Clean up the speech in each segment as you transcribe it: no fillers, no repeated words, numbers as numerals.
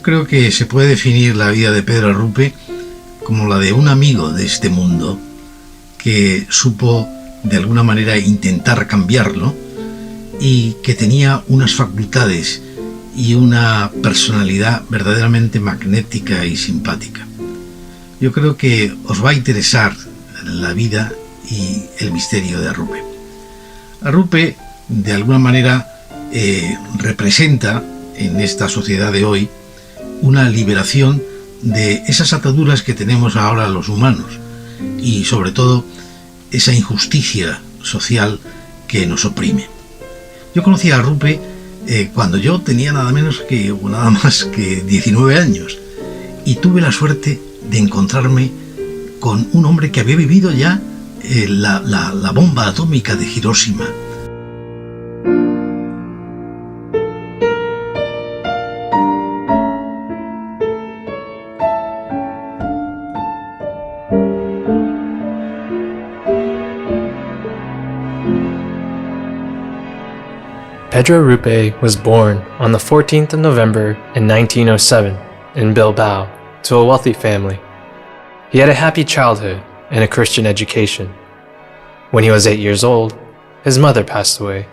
Yo creo que se puede definir la vida de Pedro Arrupe como la de un amigo de este mundo que supo de alguna manera intentar cambiarlo y que tenía unas facultades y una personalidad verdaderamente magnética y simpática. Yo creo que os va a interesar la vida y el misterio de Arrupe. Arrupe, de alguna manera, representa en esta sociedad de hoy una liberación de esas ataduras que tenemos ahora los humanos y, sobre todo, esa injusticia social que nos oprime. Yo conocí a Arrupe cuando yo tenía nada más que 19 años y tuve la suerte de encontrarme con un hombre que había vivido ya la bomba atómica de Hiroshima. Pedro Arrupe was born on the 14th of November in 1907 in Bilbao to a wealthy family. He had a happy childhood and a Christian education. When he was 8 years old, his mother passed away.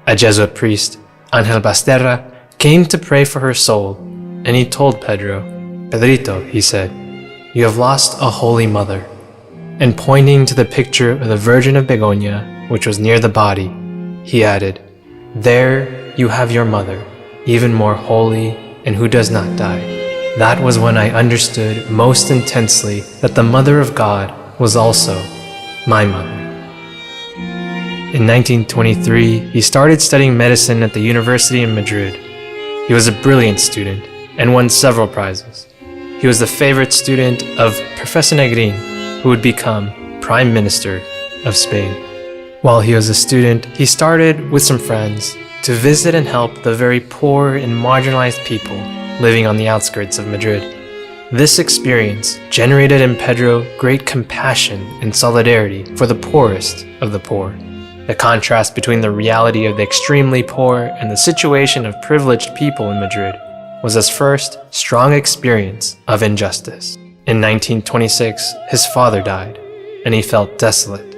A Jesuit priest, Ángel Basterra, came to pray for her soul, and he told Pedro, "Pedrito," he said, "you have lost a holy mother." And pointing to the picture of the Virgin of Begoña, which was near the body, he added, "There you have your mother, even more holy and who does not die." That was when I understood most intensely that the Mother of God was also my mother. In 1923, he started studying medicine at the University in Madrid. He was a brilliant student and won several prizes. He was the favorite student of Professor Negrín, who would become Prime Minister of Spain. While he was a student, he started with some friends to visit and help the very poor and marginalized people living on the outskirts of Madrid. This experience generated in Pedro great compassion and solidarity for the poorest of the poor. The contrast between the reality of the extremely poor and the situation of privileged people in Madrid was his first strong experience of injustice. In 1926, his father died, and he felt desolate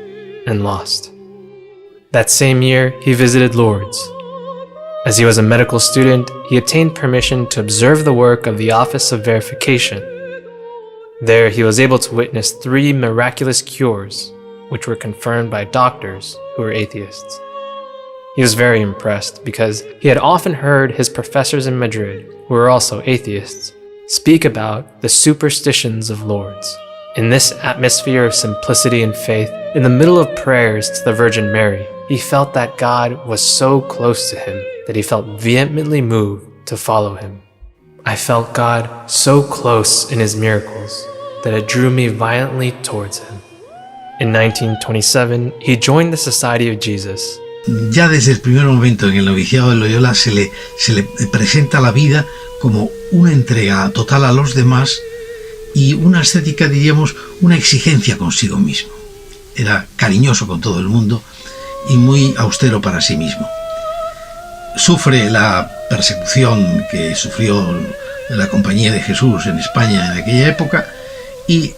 and lost. That same year, he visited Lourdes. As he was a medical student, he obtained permission to observe the work of the Office of Verification. There, he was able to witness 3 miraculous cures, which were confirmed by doctors who were atheists. He was very impressed because he had often heard his professors in Madrid, who were also atheists, speak about the superstitions of Lourdes. In this atmosphere of simplicity and faith, in the middle of prayers to the Virgin Mary, he felt that God was so close to him that he felt vehemently moved to follow him. I felt God so close in his miracles that it drew me violently towards him. In 1927, he joined the Society of Jesus. Ya desde el primer momento en el noviciado de Loyola se le presenta la vida como una entrega total a los demás y una estética, diríamos, una exigencia consigo mismo. Era cariñoso con todo el mundo y muy austero para sí mismo. Sufre la persecución que sufrió la Compañía de Jesús en España en aquella época y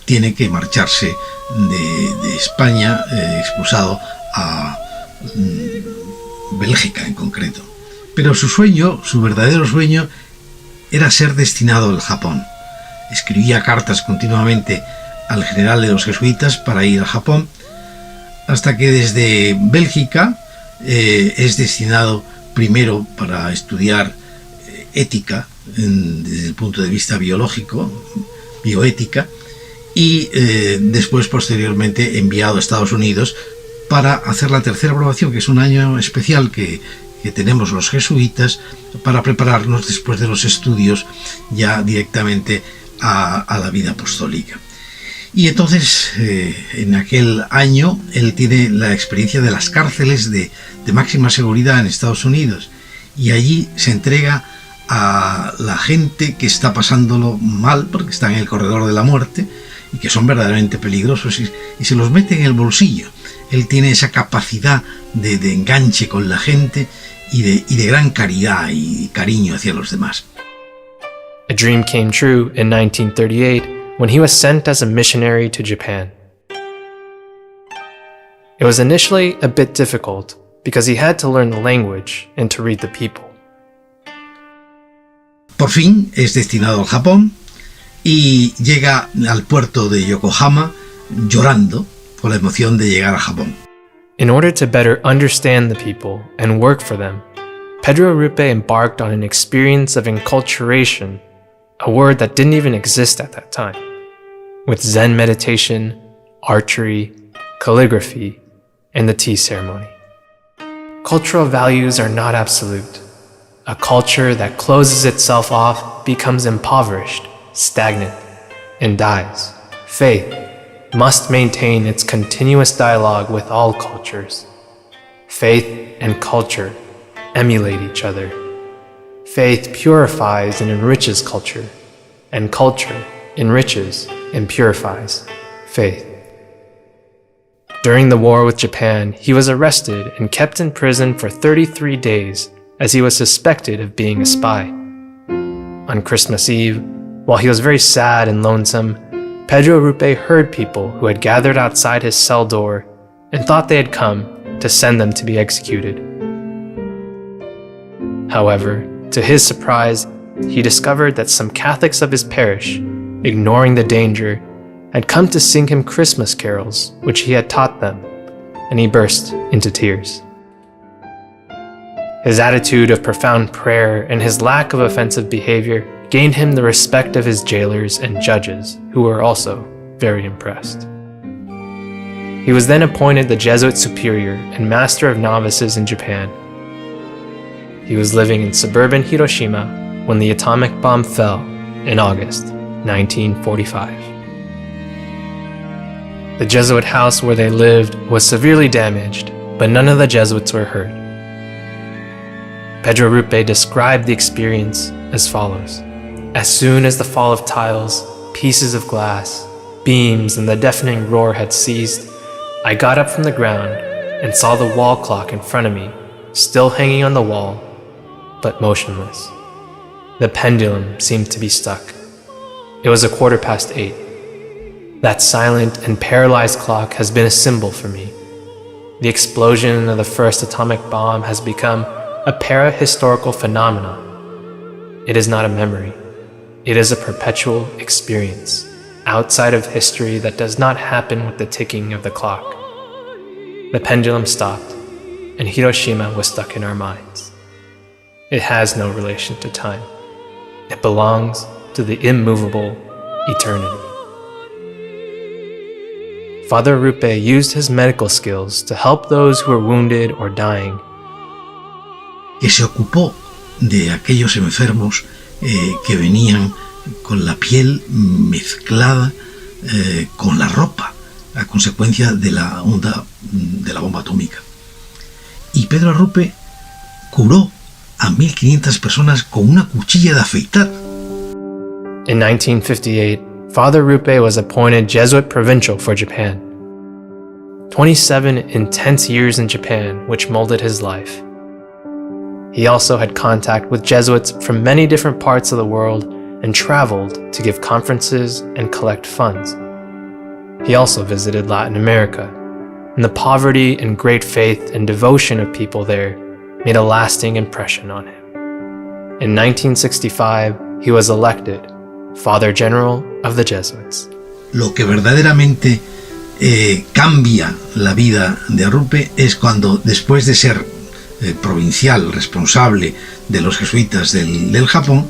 tiene que marcharse de España, expulsado a Bélgica en concreto. Pero su sueño, su verdadero sueño, era ser destinado al Japón. Escribía cartas continuamente al general de los jesuitas para ir al Japón, hasta que desde Bélgica es destinado primero para estudiar ética desde el punto de vista biológico, bioética, y después posteriormente enviado a Estados Unidos para hacer la tercera aprobación, que es un año especial que tenemos los jesuitas para prepararnos después de los estudios ya directamente a la vida apostólica. Y entonces en aquel año él tiene la experiencia de las cárceles de máxima seguridad en Estados Unidos y allí se entrega a la gente que está pasándolo mal porque está en el corredor de la muerte y que son verdaderamente peligrosos y se los mete en el bolsillo. Él tiene esa capacidad de enganche con la gente y de gran caridad y cariño hacia los demás. A dream came true in 1938 when he was sent as a missionary to Japan. It was initially a bit difficult because he had to learn the language and to read the people. Por fin es destinado al Japón y llega al puerto de Yokohama llorando por la emoción de llegar a Japón. In order to better understand the people and work for them, Pedro Arrupe embarked on an experience of enculturation, a word that didn't even exist at that time, with Zen meditation, archery, calligraphy, and the tea ceremony. Cultural values are not absolute. A culture that closes itself off becomes impoverished, stagnant, and dies. Faith must maintain its continuous dialogue with all cultures. Faith and culture emulate each other. Faith purifies and enriches culture, and culture enriches and purifies faith. During the war with Japan, he was arrested and kept in prison for 33 days as he was suspected of being a spy. On Christmas Eve, while he was very sad and lonesome, Pedro Arrupe heard people who had gathered outside his cell door and thought they had come to send them to be executed. However, to his surprise, he discovered that some Catholics of his parish, ignoring the danger, had come to sing him Christmas carols, which he had taught them, and he burst into tears. His attitude of profound prayer and his lack of offensive behavior gained him the respect of his jailers and judges, who were also very impressed. He was then appointed the Jesuit superior and master of novices in Japan. He was living in suburban Hiroshima when the atomic bomb fell in August 1945. The Jesuit house where they lived was severely damaged, but none of the Jesuits were hurt. Pedro Arrupe described the experience as follows. As soon as the fall of tiles, pieces of glass, beams, and the deafening roar had ceased, I got up from the ground and saw the wall clock in front of me, still hanging on the wall, but motionless. The pendulum seemed to be stuck. It was 8:15. That silent and paralyzed clock has been a symbol for me. The explosion of the first atomic bomb has become a para-historical phenomenon. It is not a memory. It is a perpetual experience, outside of history that does not happen with the ticking of the clock. The pendulum stopped, and Hiroshima was stuck in our minds. It has no relation to time. It belongs to the immovable eternity. Father Arrupe used his medical skills to help those who were wounded or dying. Que se ocupó de aquellos enfermos que venían con la piel mezclada con la ropa a consecuencia de la onda de la bomba atómica. Y Pedro Arrupe curó a 1.500 personas con una cuchilla de afeitar. In 1958, Father Arrupe was appointed Jesuit provincial for Japan. 27 intense years in Japan, which molded his life. He also had contact with Jesuits from many different parts of the world and traveled to give conferences and collect funds. He also visited Latin America, and the poverty and great faith and devotion of people there made a lasting impression on him. In 1965, he was elected Father General of the Jesuits. Lo que verdaderamente cambia la vida de Arrupe es cuando, después de ser provincial responsable de los jesuitas del Japón,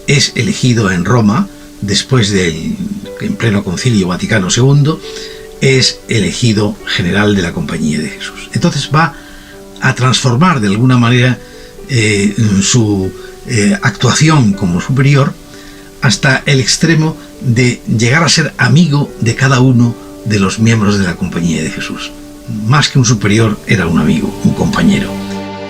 es elegido en Roma, después en pleno Concilio Vaticano II, es elegido general de la Compañía de Jesús. Entonces va a transformar de alguna manera su actuación como superior hasta el extremo de llegar a ser amigo de cada uno de los miembros de la Compañía de Jesús. Más que un superior, era un amigo, un compañero.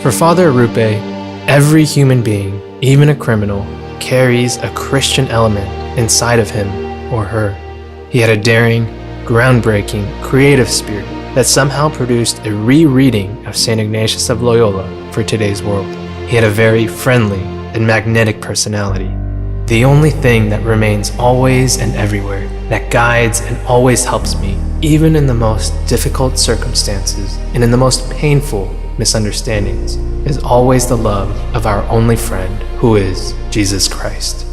For Father Arrupe, every human being, even a criminal, carries a Christian element inside of him or her. He had a daring, groundbreaking, creative spirit that somehow produced a rereading of St. Ignatius of Loyola for today's world. He had a very friendly and magnetic personality. The only thing that remains always and everywhere, that guides and always helps me, even in the most difficult circumstances and in the most painful misunderstandings, is always the love of our only friend, who is Jesus Christ.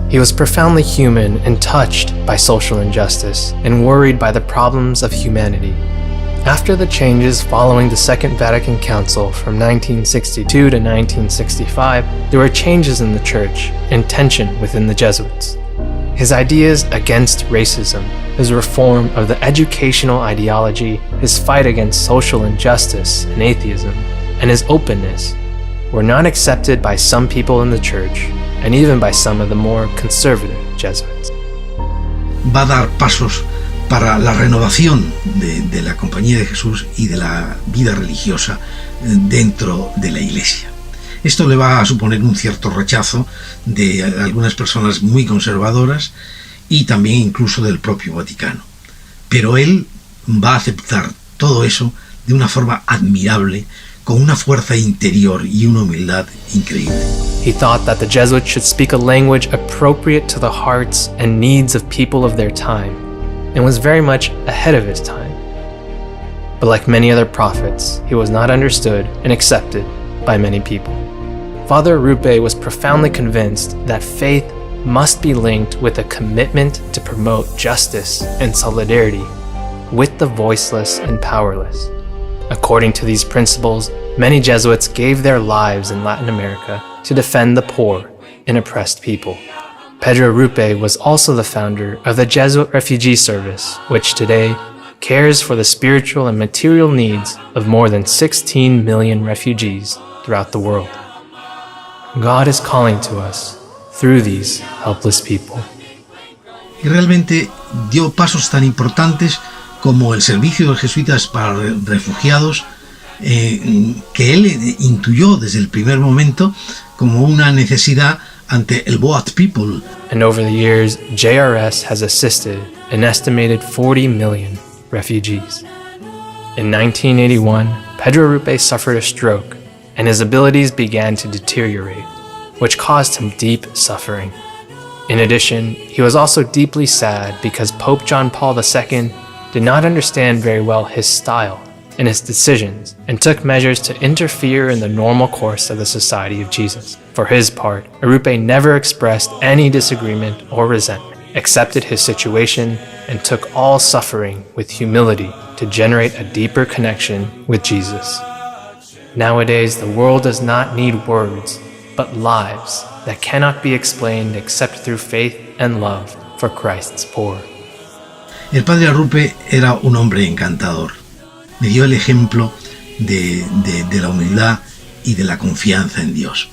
He was profoundly human and touched by social injustice and worried by the problems of humanity. After the changes following the Second Vatican Council from 1962 to 1965, there were changes in the Church and tension within the Jesuits. His ideas against racism, his reform of the educational ideology, his fight against social injustice and atheism, and his openness were not accepted by some people in the Church and even by some of the more conservative Jesuits. Va a dar pasos para la renovación de la Compañía de Jesús y de la vida religiosa dentro de la Iglesia. Esto le va a suponer un cierto rechazo de algunas personas muy conservadoras y también incluso del propio Vaticano. Pero él va a aceptar todo eso de una forma admirable, con una fuerza interior y una humildad increíble. He thought that the Jesuits should speak a language appropriate to the hearts and needs of people of their time, and was very much ahead of his time. But like many other prophets, he was not understood and accepted by many people. Father Arrupe was profoundly convinced that faith must be linked with a commitment to promote justice and solidarity with the voiceless and powerless. According to these principles, many Jesuits gave their lives in Latin America to defend the poor and oppressed people. Pedro Arrupe was also the founder of the Jesuit Refugee Service, which today cares for the spiritual and material needs of more than 16 million refugees throughout the world. God is calling to us through these helpless people. Y realmente dio pasos tan importantes como el servicio de jesuitas para refugiados, que él intuyó desde el primer momento como una necesidad ante el Boat People. And over the years, JRS has assisted an estimated 40 million refugees. In 1981, Pedro Arrupe suffered a stroke, and his abilities began to deteriorate, which caused him deep suffering. In addition, he was also deeply sad because Pope John Paul II did not understand very well his style and his decisions, and took measures to interfere in the normal course of the Society of Jesus. For his part, Arrupe never expressed any disagreement or resentment, accepted his situation, and took all suffering with humility to generate a deeper connection with Jesus. Nowadays, the world does not need words, but lives that cannot be explained except through faith and love for Christ's poor. El padre Arrupe era un hombre encantador. Me dio el ejemplo de la humildad y de la confianza en Dios.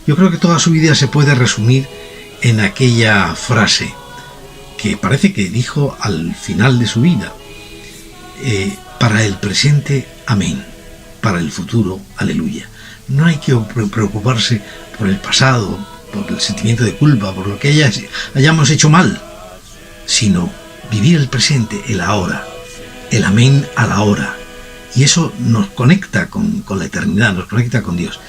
Yo creo que toda su vida se puede resumir en aquella frase que parece que dijo al final de su vida: para el presente, amén; para el futuro, aleluya. No hay que preocuparse por el pasado, por el sentimiento de culpa, por lo que hayamos hecho mal, sino vivir el presente, el ahora, el amén a la hora. Y eso nos conecta con la eternidad, nos conecta con Dios.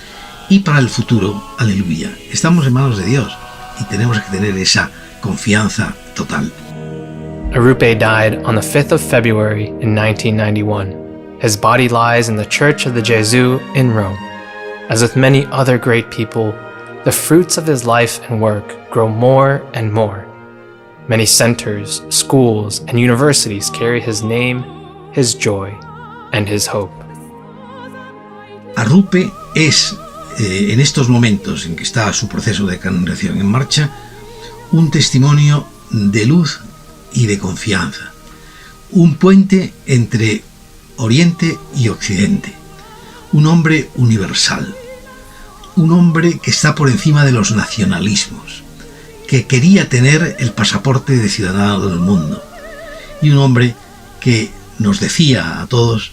Y para el futuro, aleluya. Estamos en manos de Dios y tenemos que tener esa confianza total. Arrupe died on the 5th of February in 1991. His body lies in the Church of the Gesù in Rome. As with many other great people, the fruits of his life and work grow more and more. Many centers, schools, and universities carry his name, his joy, and his hope. Arrupe es, en estos momentos en que está su proceso de canonización en marcha, un testimonio de luz y de confianza, un puente entre Oriente y Occidente, un hombre universal, un hombre que está por encima de los nacionalismos, que quería tener el pasaporte de ciudadano del mundo, y un hombre que nos decía a todos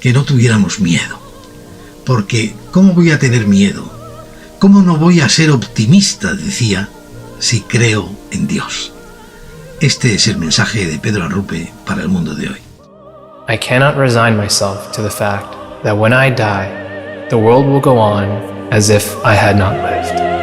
que no tuviéramos miedo, porque ¿cómo voy a tener miedo? ¿Cómo no voy a ser optimista?, decía, si creo en Dios. Este es el mensaje de Pedro Arrupe para el mundo de hoy. I cannot resign myself to the fact that when I die, the world will go on as if I had not lived.